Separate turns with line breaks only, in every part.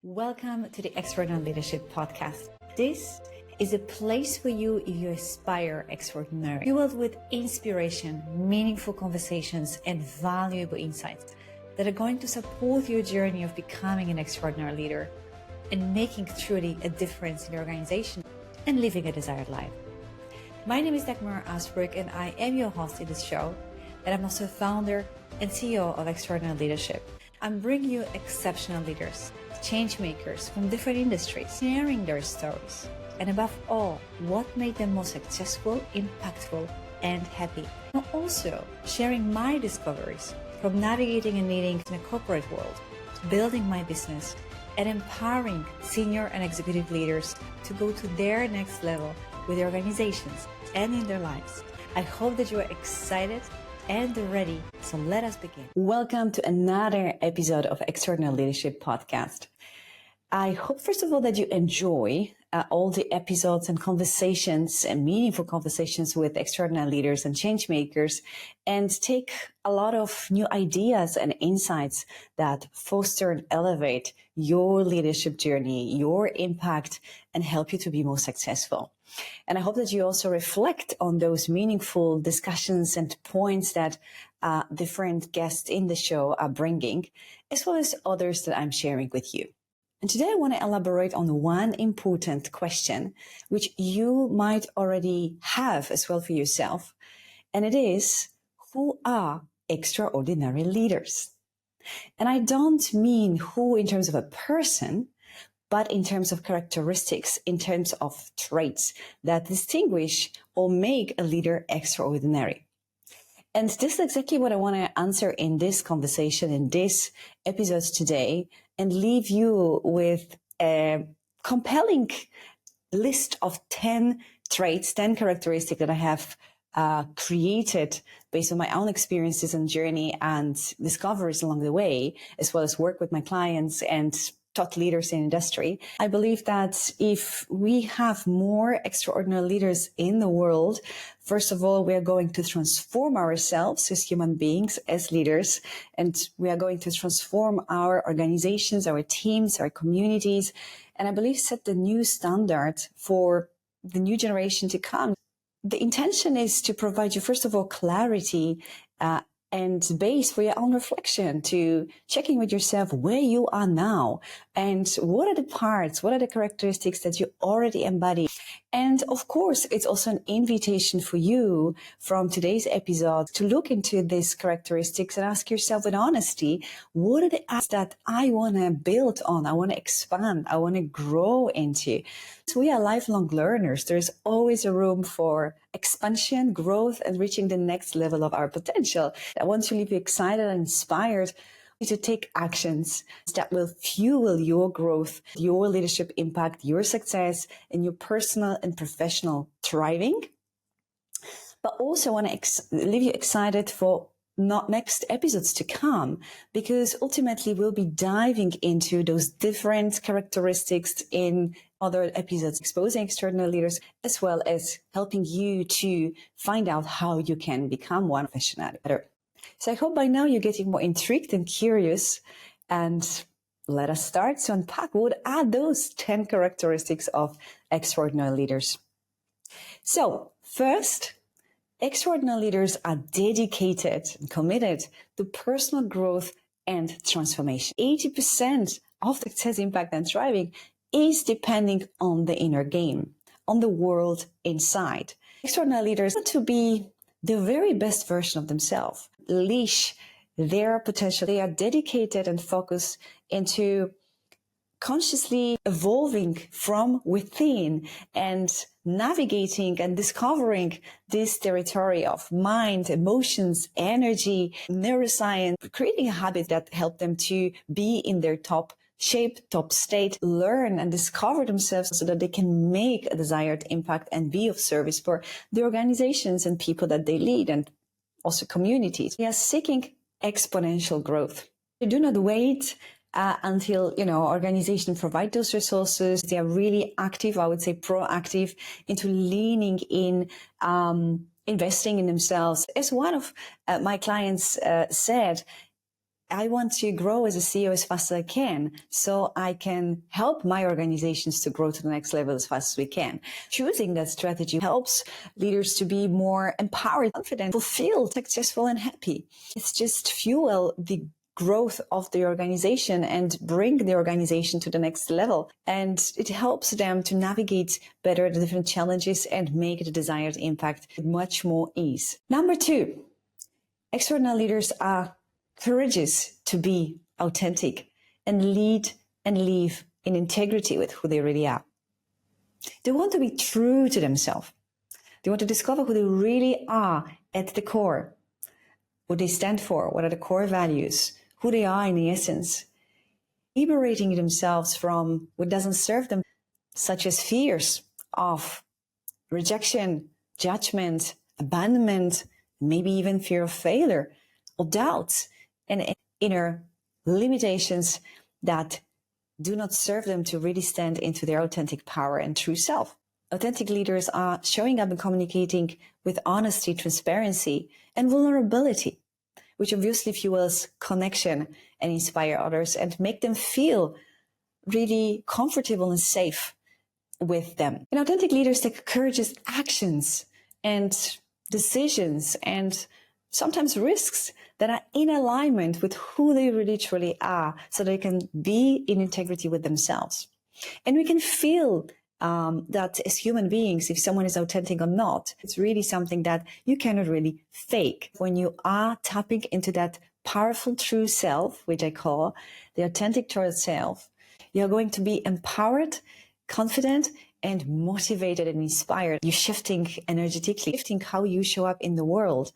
Welcome to the Extraordinary Leadership Podcast. This is a place for you if you aspire extraordinary, fueled with inspiration, meaningful conversations, and valuable insights that are going to support your journey of becoming an extraordinary leader and making truly a difference in your organization and living a desired life. My name is Dagmara Asbreuk, and I am your host in this show, and I'm also founder and CEO of Extraordinary Leadership. I'm bringing you exceptional leaders, change makers from different industries, sharing their stories, and above all, what made them most successful, impactful, and happy. I'm also sharing my discoveries from navigating and leading in a corporate world, building my business, and empowering senior and executive leaders to go to their next level with their organizations and in their lives. I hope that you are excited and ready, so let us begin. Welcome to another episode of Extraordinary Leadership Podcast. I hope, first of all, that you enjoy all the episodes and conversations and meaningful conversations with extraordinary leaders and change makers, and take a lot of new ideas and insights that foster and elevate your leadership journey, your impact, and help you to be more successful. And I hope that you also reflect on those meaningful discussions and points that different guests in the show are bringing, as well as others that I'm sharing with you. And today I want to elaborate on one important question, which you might already have as well for yourself. And it is, who are extraordinary leaders? And I don't mean who in terms of a person, but in terms of characteristics, in terms of traits that distinguish or make a leader extraordinary. And this is exactly what I want to answer in this conversation, in this episode today, and leave you with a compelling list of 10 traits, 10 characteristics that I have created based on my own experiences and journey and discoveries along the way, as well as work with my clients and top leaders in industry. I believe that if we have more extraordinary leaders in the world, first of all, we are going to transform ourselves as human beings, as leaders, and we are going to transform our organizations, our teams, our communities, and I believe set the new standard for the new generation to come. The intention is to provide you, first of all, clarity and base for your own reflection, to checking with yourself where you are now and what are the parts, what are the characteristics that you already embody. And of course, it's also an invitation for you from today's episode to look into these characteristics and ask yourself with honesty, what are the aspects that I want to build on, I want to expand, I want to grow into? So we are lifelong learners. There's always a room for expansion, growth, and reaching the next level of our potential. I want to leave you excited and inspired to take actions that will fuel your growth, your leadership impact, your success, and your personal and professional thriving. But also want to leave you excited for next episodes to come, because ultimately we'll be diving into those different characteristics in other episodes, exposing extraordinary leaders, as well as helping you to find out how you can become one professionally better. So I hope by now you're getting more intrigued and curious, and let us start to unpack what are those 10 characteristics of extraordinary leaders. So first, extraordinary leaders are dedicated and committed to personal growth and transformation. 80% of success, impact, and thriving is depending on the inner game, on the world inside. Extraordinary leaders want to be the very best version of themselves, unleash their potential. They are dedicated and focused into consciously evolving from within and navigating and discovering this territory of mind, emotions, energy, neuroscience, creating a habit that help them to be in their top shape, top state, learn and discover themselves so that they can make a desired impact and be of service for the organizations and people that they lead, and also communities. They are seeking exponential growth. They do not wait until, organizations provide those resources. They are really active, I would say proactive, into leaning in, investing in themselves. As one of my clients said, I want to grow as a CEO as fast as I can, so I can help my organizations to grow to the next level as fast as we can. Choosing that strategy helps leaders to be more empowered, confident, fulfilled, successful, and happy. It's just fuel the growth of the organization and bring the organization to the next level. And it helps them to navigate better the different challenges and make the desired impact with much more ease. Number 2, extraordinary leaders are courageous to be authentic and lead and live in integrity with who they really are. They want to be true to themselves. They want to discover who they really are at the core, what they stand for, what are the core values, who they are in the essence, liberating themselves from what doesn't serve them, such as fears of rejection, judgment, abandonment, maybe even fear of failure or doubts and inner limitations that do not serve them to really stand into their authentic power and true self. Authentic leaders are showing up and communicating with honesty, transparency, and vulnerability, which obviously fuels connection and inspire others and make them feel really comfortable and safe with them. And authentic leaders take courageous actions and decisions and sometimes risks that are in alignment with who they really truly are, so they can be in integrity with themselves. And we can feel that as human beings, if someone is authentic or not, it's really something that you cannot really fake. When you are tapping into that powerful true self, which I call the authentic true self, you're going to be empowered, confident, and motivated and inspired. You're shifting energetically, shifting how you show up in the world.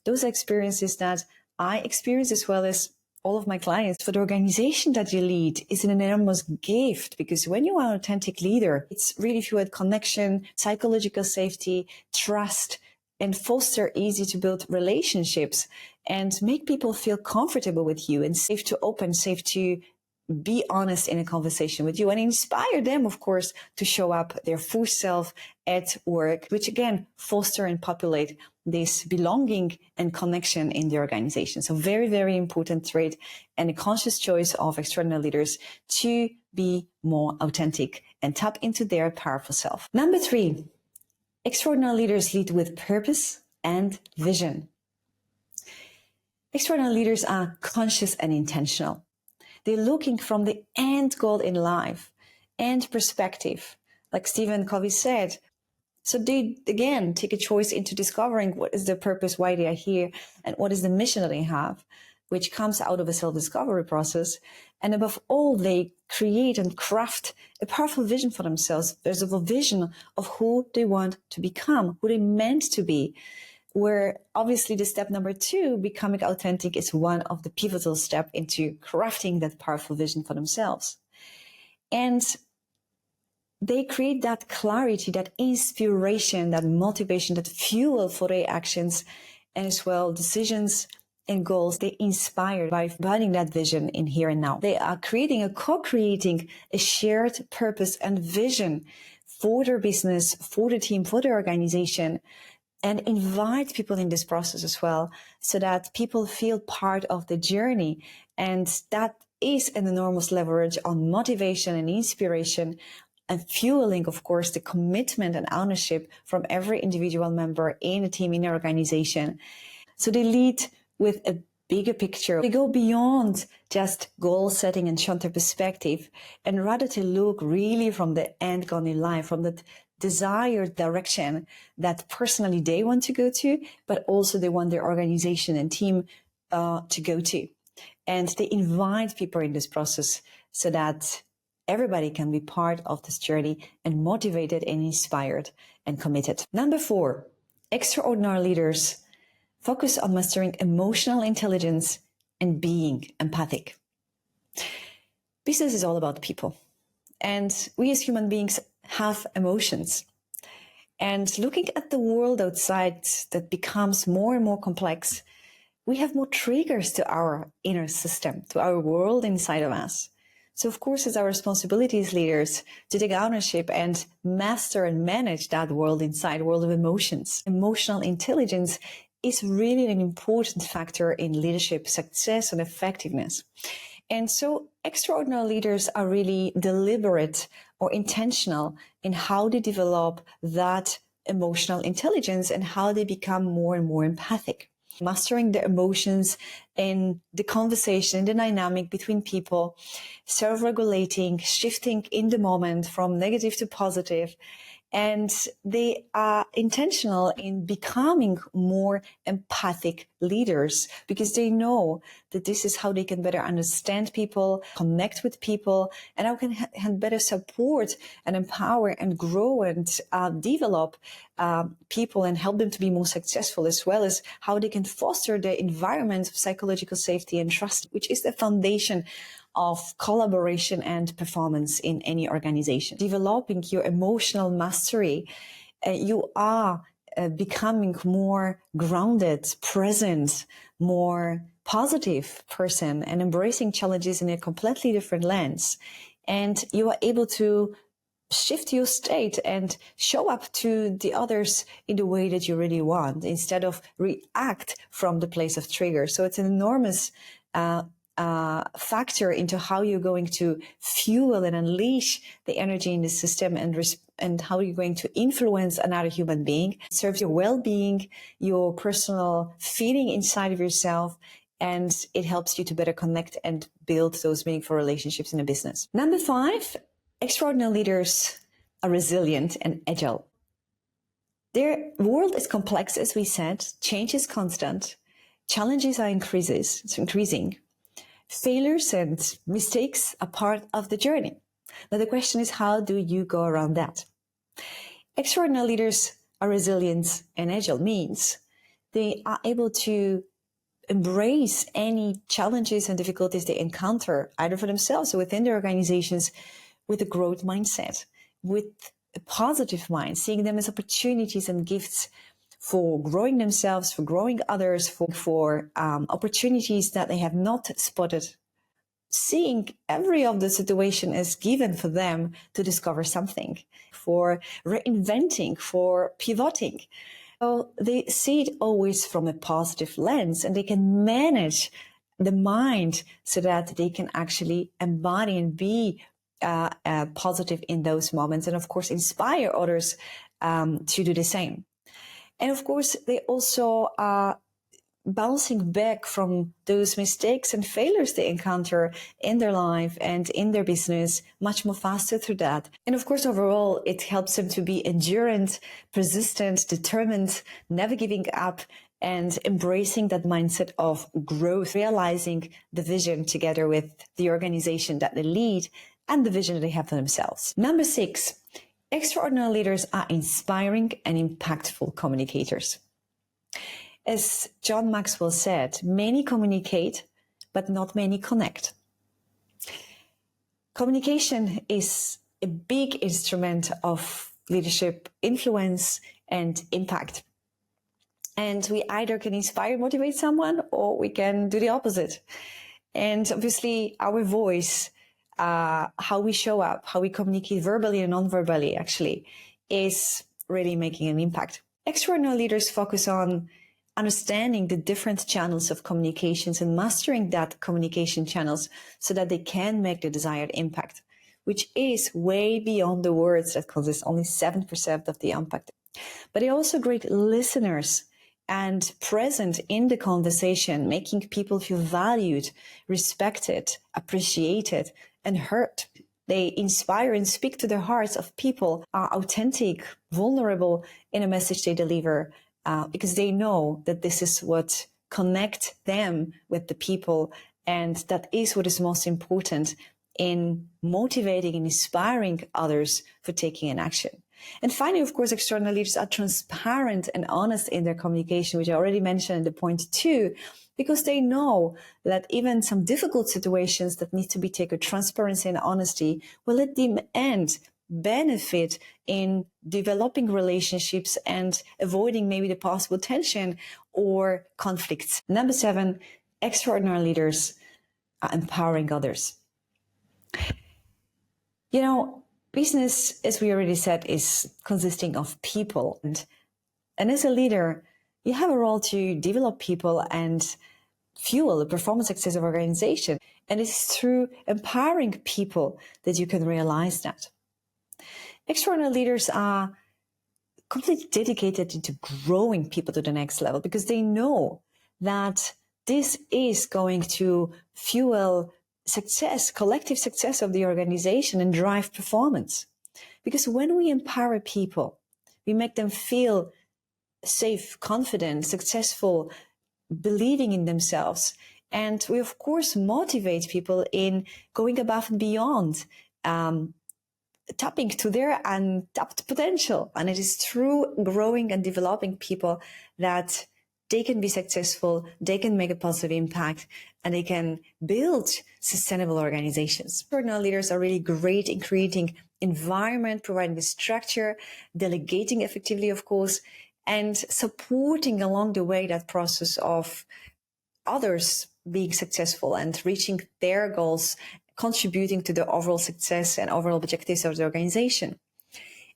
Those are experiences that I experience as well as all of my clients. For the organization that you lead is an enormous gift, because when you are an authentic leader, it's really fueled connection, psychological safety, trust, and foster easy to build relationships and make people feel comfortable with you and safe to open, safe to be honest in a conversation with you, and inspire them, of course, to show up their full self at work, which again, foster and populate this belonging and connection in the organization. So very, very important trait and a conscious choice of extraordinary leaders to be more authentic and tap into their powerful self. Number 3, extraordinary leaders lead with purpose and vision. Extraordinary leaders are conscious and intentional. They're looking from the end goal in life and perspective, like Stephen Covey said. So they, again, take a choice into discovering what is their purpose, why they are here, and what is the mission that they have, which comes out of a self-discovery process. And above all, they create and craft a powerful vision for themselves. There's a vision of who they want to become, who they're meant to be, where obviously the step number 2, becoming authentic, is one of the pivotal steps into crafting that powerful vision for themselves. And they create that clarity, that inspiration, that motivation, that fuel for their actions, and as well decisions and goals. They inspired by embodying that vision in here and now. They are co-creating a shared purpose and vision for their business, for the team, for their organization, and invite people in this process as well, so that people feel part of the journey. And that is an enormous leverage on motivation and inspiration, and fueling, of course, the commitment and ownership from every individual member in a team, in an organization. So they lead with a bigger picture. They go beyond just goal setting and short-term perspective, and rather to look really from the end goal in life, from the desired direction that personally they want to go to, but also they want their organization and team to go to. And they invite people in this process so that everybody can be part of this journey and motivated and inspired and committed. Number 4, extraordinary leaders focus on mastering emotional intelligence and being empathic. Business is all about people. And we as human beings have emotions. And looking at the world outside that becomes more and more complex, we have more triggers to our inner system, to our world inside of us. So of course, it's our responsibility as leaders to take ownership and master and manage that world inside, world of emotions. Emotional intelligence is really an important factor in leadership success and effectiveness. And so extraordinary leaders are really deliberate or intentional in how they develop that emotional intelligence and how they become more and more empathic. Mastering the emotions in the conversation, the dynamic between people, self-regulating, shifting in the moment from negative to positive. And they are intentional in becoming more empathic leaders because they know that this is how they can better understand people, connect with people, and how can better support and empower and grow and develop people and help them to be more successful, as well as how they can foster the environment of psychological safety and trust, which is the foundation of collaboration and performance in any organization. Developing your emotional mastery, you are becoming more grounded, present, more positive person and embracing challenges in a completely different lens. And you are able to shift your state and show up to the others in the way that you really want instead of react from the place of trigger. So it's an enormous factor into how you're going to fuel and unleash the energy in the system and how you're going to influence another human being. It serves your well-being, your personal feeling inside of yourself, and it helps you to better connect and build those meaningful relationships in a business. Number 5, extraordinary leaders are resilient and agile. Their world is complex, as we said, change is constant, challenges are increasing. Failures and mistakes are part of the journey. Now the question is, how do you go around that? Extraordinary leaders are resilient and agile means they are able to embrace any challenges and difficulties they encounter, either for themselves or within their organizations, with a growth mindset, with a positive mind, seeing them as opportunities and gifts for growing themselves, for growing others, for opportunities that they have not spotted. Seeing every of the situation as given for them to discover something, for reinventing, for pivoting. So they see it always from a positive lens, and they can manage the mind so that they can actually embody and be positive in those moments, and of course inspire others to do the same. And of course, they also are bouncing back from those mistakes and failures they encounter in their life and in their business much more faster through that. And of course, overall, it helps them to be endurant, persistent, determined, never giving up, and embracing that mindset of growth, realizing the vision together with the organization that they lead and the vision that they have for themselves. Number 6, extraordinary leaders are inspiring and impactful communicators. As John Maxwell said, many communicate, but not many connect. Communication is a big instrument of leadership influence and impact. And we either can inspire, motivate someone, or we can do the opposite. And obviously, our voice, how we show up, how we communicate verbally and non-verbally, actually, is really making an impact. Extraordinary leaders focus on understanding the different channels of communications and mastering that communication channels so that they can make the desired impact, which is way beyond the words that consist only 7% of the impact. But they're also great listeners and present in the conversation, making people feel valued, respected, appreciated, and heard. They inspire and speak to the hearts of people, are authentic, vulnerable in a message they deliver, because they know that this is what connects them with the people, and that is what is most important in motivating and inspiring others for taking an action. And finally, of course, extraordinary leaders are transparent and honest in their communication, which I already mentioned in the point 2, because they know that even some difficult situations that need to be taken, transparency and honesty will at the end benefit in developing relationships and avoiding maybe the possible tension or conflicts. Number 7, extraordinary leaders are empowering others. You know, business, as we already said, is consisting of people. And as a leader, You have a role to develop people and fuel the performance success of organization. And it's through empowering people that you can realize that. Extraordinary leaders are completely dedicated into growing people to the next level because they know that this is going to fuel success, collective success of the organization and drive performance. Because when we empower people, we make them feel safe, confident, successful, believing in themselves. And we, of course, motivate people in going above and beyond, tapping to their untapped potential. And it is through growing and developing people that they can be successful, they can make a positive impact, and they can build sustainable organizations. Extraordinary leaders are really great in creating environment, providing the structure, delegating effectively, of course, and supporting along the way that process of others being successful and reaching their goals, contributing to the overall success and overall objectives of the organization.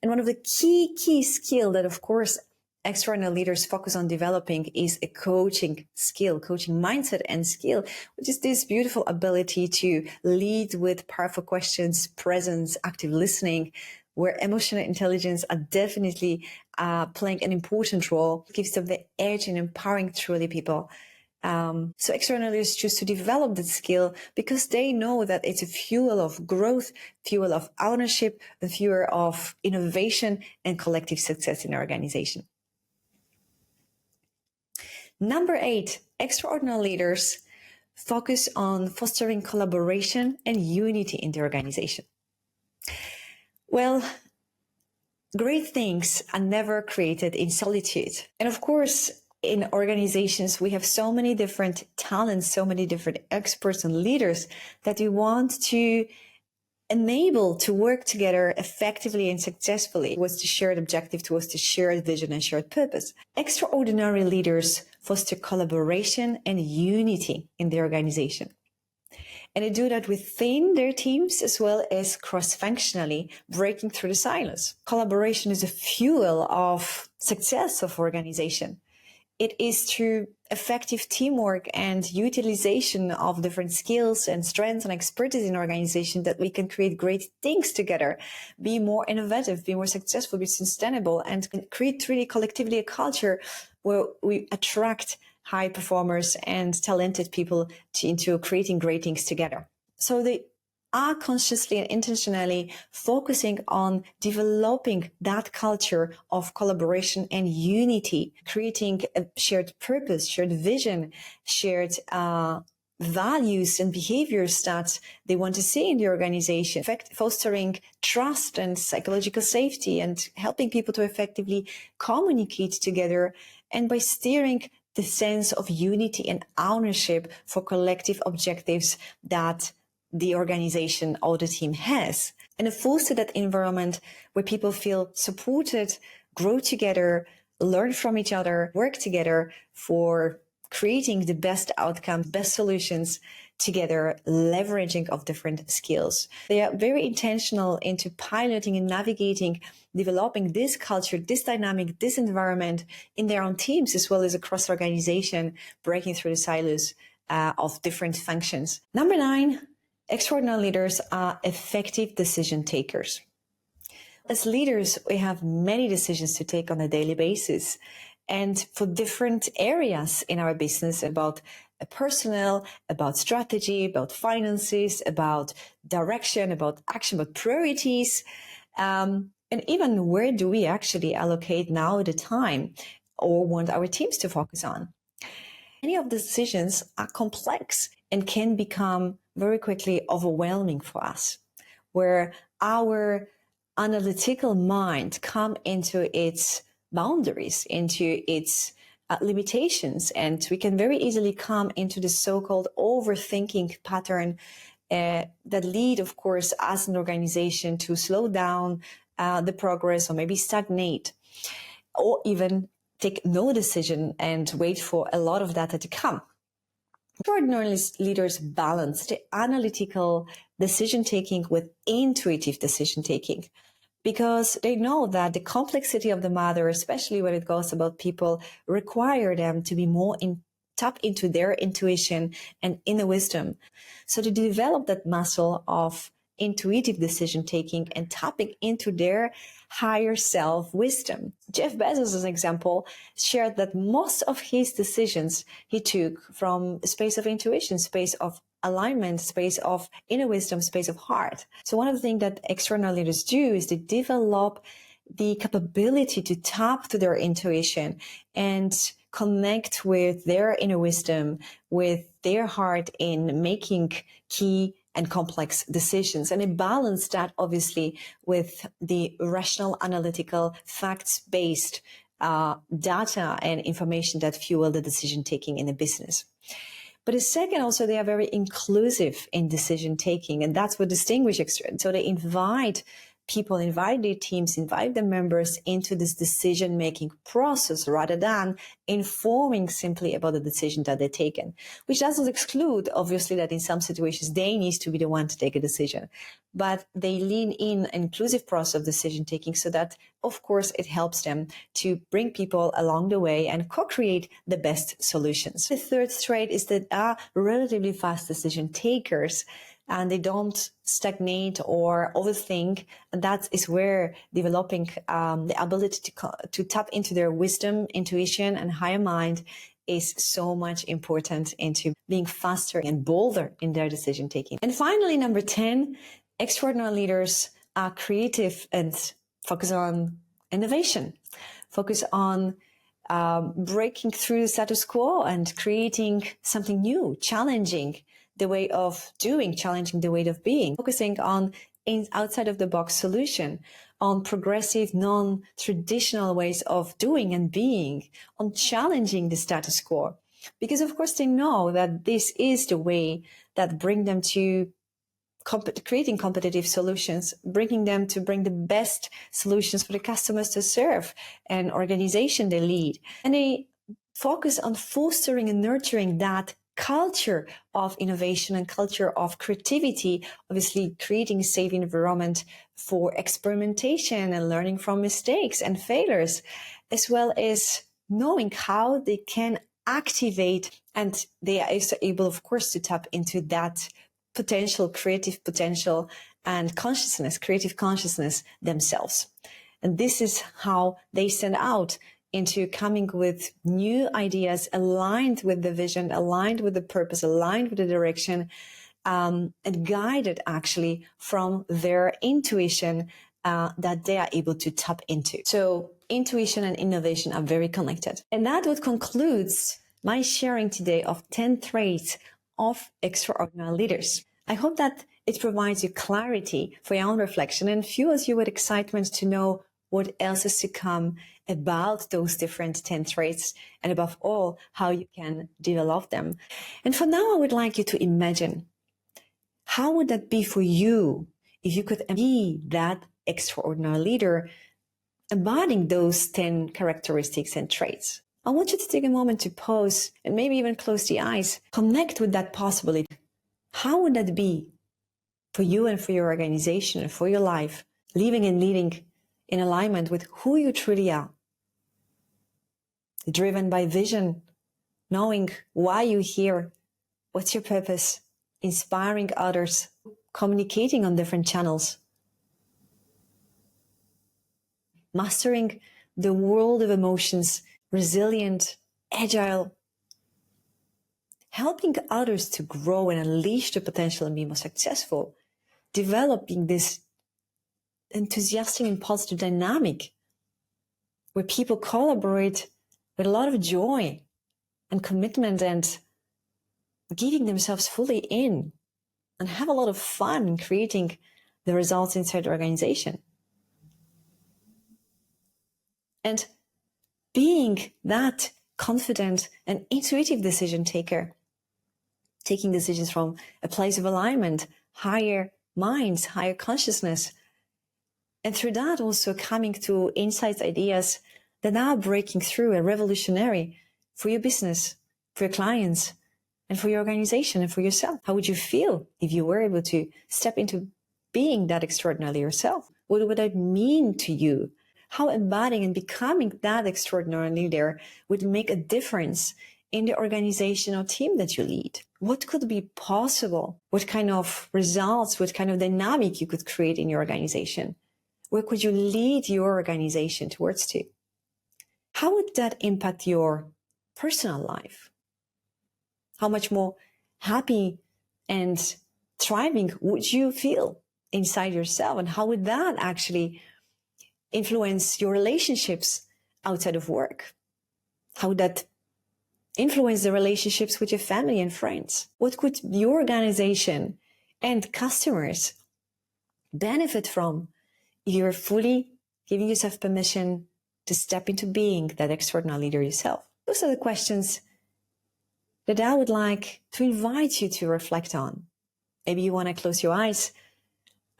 And one of the key skill that, of course, extraordinary leaders focus on developing is a coaching skill, coaching mindset and skill, which is this beautiful ability to lead with powerful questions, presence, active listening, where emotional intelligence are definitely playing an important role. It gives them the edge in empowering truly people. So extraordinary leaders choose to develop that skill because they know that it's a fuel of growth, fuel of ownership, a fuel of innovation and collective success in our organization. Number 8, extraordinary leaders focus on fostering collaboration and unity in the organization. Well, great things are never created in solitude. And of course, in organizations, we have so many different talents, so many different experts and leaders that we want to enable to work together effectively and successfully towards the shared objective, towards the shared vision and shared purpose. Extraordinary leaders foster collaboration and unity in the organization. And they do that within their teams as well as cross-functionally, breaking through the silos. Collaboration is a fuel of success of organization. It is through effective teamwork and utilization of different skills and strengths and expertise in organization that we can create great things together, be more innovative, be more successful, be sustainable, and create really collectively a culture where we attract high performers and talented people into creating great things together. So they are consciously and intentionally focusing on developing that culture of collaboration and unity, creating a shared purpose, shared vision, shared values and behaviors that they want to see in the organization, in fact, fostering trust and psychological safety and helping people to effectively communicate together, and by steering the sense of unity and ownership for collective objectives that the organization or the team has. And foster that environment where people feel supported, grow together, learn from each other, work together for creating the best outcome, best solutions together, leveraging of different skills. They are very intentional into piloting and navigating, developing this culture, this dynamic, this environment in their own teams, as well as across the organization, breaking through the silos of different functions. Number 9, extraordinary leaders are effective decision takers. As leaders, we have many decisions to take on a daily basis, and for different areas in our business, about personnel, about strategy, about finances, about direction, about action, about priorities, and even where do we actually allocate now the time or want our teams to focus on. Many of the decisions are complex and can become very quickly overwhelming for us, where our analytical mind come into its boundaries, into its limitations, and we can very easily come into the so-called overthinking pattern that lead, of course, as an organization to slow down the progress or maybe stagnate, or even take no decision and wait for a lot of data to come. Extraordinary leaders balance the analytical decision-taking with intuitive decision-taking. because they know that the complexity of the matter, especially when it goes about people, require them to be more tap into their intuition and inner wisdom. So to develop that muscle of intuitive decision taking and tapping into their higher self wisdom. Jeff Bezos, as an example, shared that most of his decisions he took from a space of intuition, space of alignment, space of inner wisdom, space of heart. So one of the things that extraordinary leaders do is they develop the capability to tap to their intuition and connect with their inner wisdom, with their heart in making key and complex decisions. And they balance that obviously with the rational, analytical, facts-based data and information that fuel the decision taking in a business. But the second, also, they are very inclusive in decision taking, and that's what distinguishes. So they invite people, invite their teams, invite the members into this decision-making process rather than informing simply about the decision that they've taken, which doesn't exclude, obviously, that in some situations they need to be the one to take a decision. But they lean in an inclusive process of decision-taking so that, of course, it helps them to bring people along the way and co-create the best solutions. The third trait is that they are relatively fast decision takers, and they don't stagnate or overthink. And that is where developing the ability to tap into their wisdom, intuition, and higher mind is so much important into being faster and bolder in their decision taking. And finally, number 10, extraordinary leaders are creative and focus on innovation, focus on breaking through the status quo and creating something new, challenging the way of doing, challenging the way of being, focusing on outside of the box solution, on progressive, non-traditional ways of doing and being, on challenging the status quo. Because of course they know that this is the way that bring them to creating competitive solutions, bringing them to bring the best solutions for the customers to serve and organization they lead. And they focus on fostering and nurturing that culture of innovation and culture of creativity, obviously creating a safe environment for experimentation and learning from mistakes and failures, as well as knowing how they can activate, and they are also able, of course, to tap into that potential, creative potential and consciousness, creative consciousness themselves. And this is how they stand out into coming with new ideas aligned with the vision, aligned with the purpose, aligned with the direction, and guided actually from their intuition that they are able to tap into. So intuition and innovation are very connected. And that would concludes my sharing today of 10 traits of extraordinary leaders. I hope that it provides you clarity for your own reflection and fuels you with excitement to know what else is to come about those different 10 traits, and above all, how you can develop them. And for now, I would like you to imagine, how would that be for you if you could be that extraordinary leader embodying those 10 characteristics and traits? I want you to take a moment to pause and maybe even close the eyes, connect with that possibility. How would that be for you and for your organization and for your life, living and leading in alignment with who you truly are? Driven by vision, knowing why you're here, what's your purpose, inspiring others, communicating on different channels, mastering the world of emotions, resilient, agile, helping others to grow and unleash their potential and be more successful, developing this enthusiastic and positive dynamic where people collaborate with a lot of joy and commitment and giving themselves fully in and have a lot of fun in creating the results inside the organization. And being that confident and intuitive decision taker, taking decisions from a place of alignment, higher minds, higher consciousness, and through that also coming to insights, ideas that are breaking through and revolutionary for your business, for your clients, and for your organization and for yourself. How would you feel if you were able to step into being that extraordinary yourself? What would that mean to you? How embodying and becoming that extraordinary leader would make a difference in the organization or team that you lead? What could be possible? What kind of results, what kind of dynamic you could create in your organization? Where could you lead your organization towards to? How would that impact your personal life? How much more happy and thriving would you feel inside yourself? And how would that actually influence your relationships outside of work? How would that influence the relationships with your family and friends? What could your organization and customers benefit from if you're fully giving yourself permission to step into being that extraordinary leader yourself? Those are the questions that I would like to invite you to reflect on. Maybe you want to close your eyes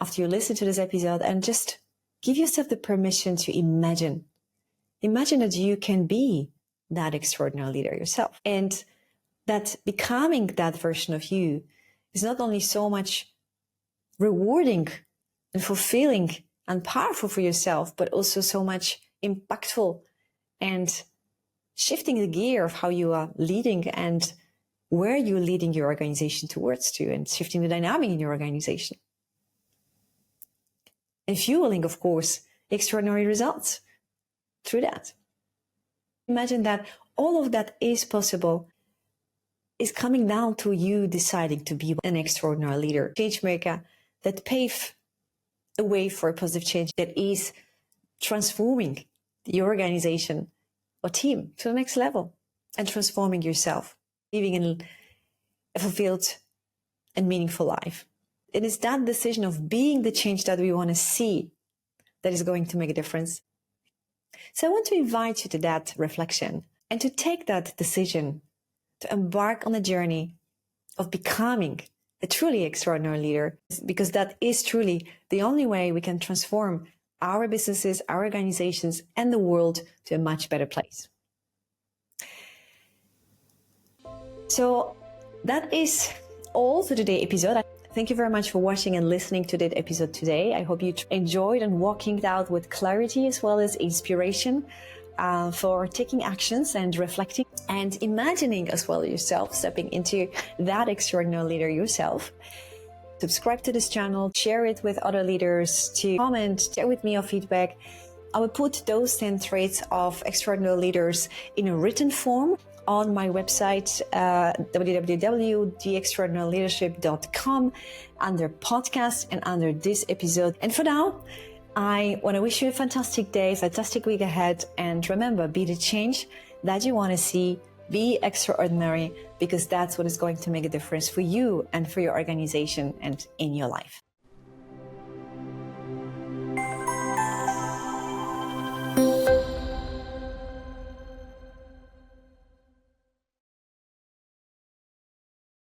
after you listen to this episode and just give yourself the permission to imagine. Imagine that you can be that extraordinary leader yourself, and that becoming that version of you is not only so much rewarding and fulfilling and powerful for yourself, but also so much impactful and shifting the gear of how you are leading and where you're leading your organization towards to, and shifting the dynamic in your organization. And fueling, of course, extraordinary results through that. Imagine that all of that is possible, is coming down to you deciding to be an extraordinary leader, change maker that pave a way for a positive change that is transforming your organization or team to the next level and transforming yourself, living in a fulfilled and meaningful life. It is that decision of being the change that we want to see that is going to make a difference. So I want to invite you to that reflection and to take that decision to embark on a journey of becoming a truly extraordinary leader, because that is truly the only way we can transform our businesses, our organizations, and the world to a much better place. So that is all for today's episode. Thank you very much for watching and listening to that episode today. I hope you enjoyed and walking it out with clarity as well as inspiration for taking actions and reflecting and imagining as well yourself stepping into that extraordinary leader yourself. Subscribe to this channel, share it with other leaders, to comment, share with me your feedback. I will put those 10 traits of extraordinary leaders in a written form on my website, www.theextraordinaryleadership.com, under podcast and under this episode. And for now, I want to wish you a fantastic day, fantastic week ahead. And remember, be the change that you want to see, be extraordinary, because that's what is going to make a difference for you and for your organization and in your life.